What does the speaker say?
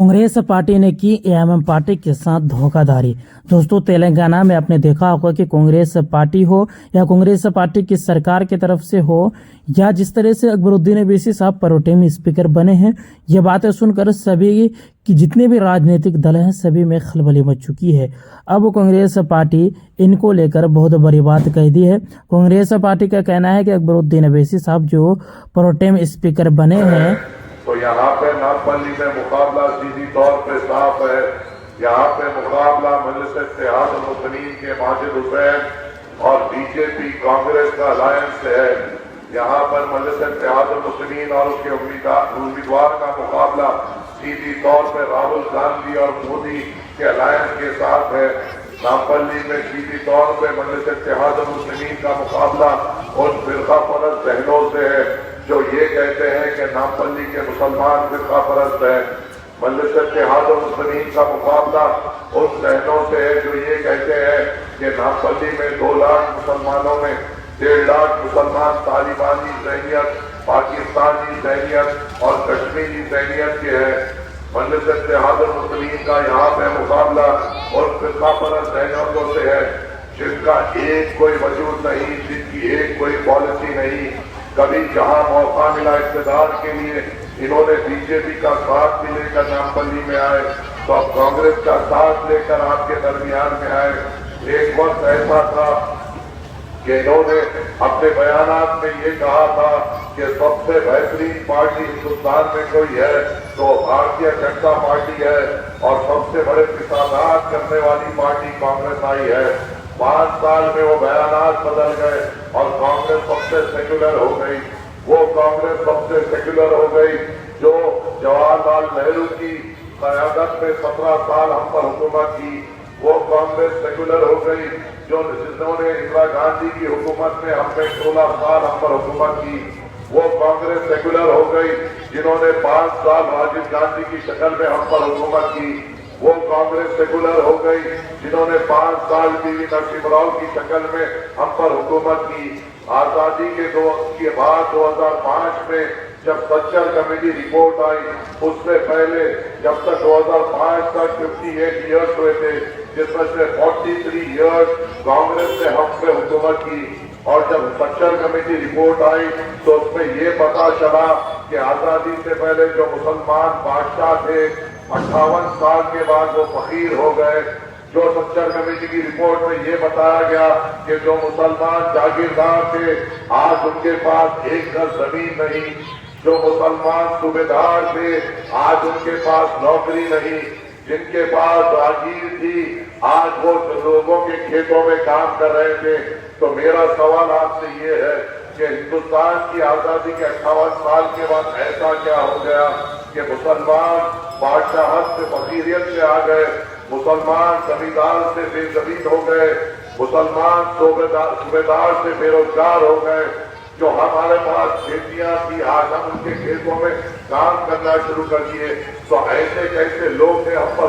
Congress party ने की AMM party के साथ धोखाधड़ी। दोस्तों, तेलंगाना में आपने देखा होगा कि कांग्रेस पार्टी हो या कांग्रेस पार्टी की सरकार की तरफ से हो या जिस तरह से अकबरुद्दीन अवैसी साहब प्रोटेम स्पीकर बने हैं, ये बातें सुनकर सभी कि जितने भी राजनीतिक दल हैं सभी में खलबली मच चुकी है। अब कांग्रेस पार्टी इनको लेकर बहुत बड़ी बात कह दी है। कांग्रेस पार्टी का कहना है कि अकबरुद्दीन अवैसी साहब जो प्रोटेम स्पीकर बने हैं तो यहाँ पे नागपल्ली में मुकाबला सीधी तौर पे साफ है। यहाँ पे मुकाबला मजलिस इत्तेहाद मुस्लिमीन के माजिद हुसैन और बीजेपी कांग्रेस का अलायंस है। यहाँ पर मजलिस इत्तेहाद मुस्लिमीन और उसके उम्मीदवार का मुकाबला सीधी तौर पे राहुल गांधी और मोदी के अलायंस के साथ है। नागपल्ली में सीधी तौर पे मजलिस इत्तेहाद मुस्लिमीन का मुकाबला उन फिरका परस्त बहनों से है जो ये कहते हैं कि नागपल्ली के मुसलमान फिरका परस्त है। मजलिस इत्तेहाद मुस्लिमीन का मुकाबला उन बहनों से है जो ये कहते हैं कि नागपल्ली में 2 लाख मुसलमानों में 1.5 लाख मुसलमान तालिबानी ज़हनियत, पाकिस्तानी ज़हनियत और कश्मीरी ज़हनियत के हैं। मजलिस इत्तेहाद मुस्लिमीन का यहाँ पे मुकाबला उन फिरका परस्त ज़हनियतों से है जिनका एक कोई वजूद नहीं, जिनकी एक कोई पॉलिसी नहीं। कभी जहां मौका मिला इक़्तिदार के लिए इन्होंने बीजेपी का साथ भी लेकर नागपल्ली में आए, तो अब कांग्रेस का साथ लेकर आपके दरमियान में आए। एक वक्त ऐसा था कि इन्होंने अपने बयानात में ये कहा था कि सबसे बेहतरीन पार्टी हिंदुस्तान में कोई है तो भारतीय जनता पार्टी है और सबसे बड़े फिसादात करने वाली पार्टी कांग्रेस आई है। 5 साल में वो बयानात बदल गए और कांग्रेस सबसे सेक्युलर हो गई। वो कांग्रेस सबसे सेक्युलर हो गई जो जवाहरलाल नेहरू की क़यादत में 17 साल हम पर हुकूमत की। वो कांग्रेस सेक्युलर हो गई जिन्होंने इंदिरा गांधी की हुकूमत में हम पे 16 साल हम पर हुकूमत की। वो कांग्रेस सेक्युलर हो गई जिन्होंने 5 साल राजीव गांधी की शक्ल में हम पर हुकूमत की। वो कांग्रेस सेक्युलर हो गई जिन्होंने 5 साल पीवी नरसिम्हा राव की शक्ल में हम पर हुकूमत की। आजादी के बाद 2005 में जब सच्चर कमेटी रिपोर्ट आई, उससे पहले जब तक 2005 तक 58 ईयर्स हुए थे, जिसमें से 43 ईयर्स कांग्रेस ने हम पे हुकूमत की। और जब सच्चर कमेटी रिपोर्ट आई तो उसमें ये पता चला कि आजादी से पहले जो मुसलमान बादशाह थे 58 साल के बाद वो फकीर हो गए। जो सच्चर कमेटी की रिपोर्ट में ये बताया गया कि जो मुसलमान जागीरदार थे आज उनके पास एक गज जमीन नहीं। जो मुसलमान सूबेदार थे आज उनके पास नौकरी नहीं। जिनके पास जागीर थी आज वो लोगों के खेतों में काम कर रहे थे। तो मेरा सवाल आपसे ये है कि हिंदुस्तान की आजादी के 58 साल के बाद ऐसा क्या हो गया कि मुसलमान बादशाहत से फकीरियत से आ गए, मुसलमान जमींदार से बेजमीन हो गए, मुसलमान सूबेदार से बेरोजगार हो गए। जो हमारे पास खेतियां थी आज हम उनके खेतों में काम करना शुरू कर दिए। तो ऐसे कैसे लोग थे हम पर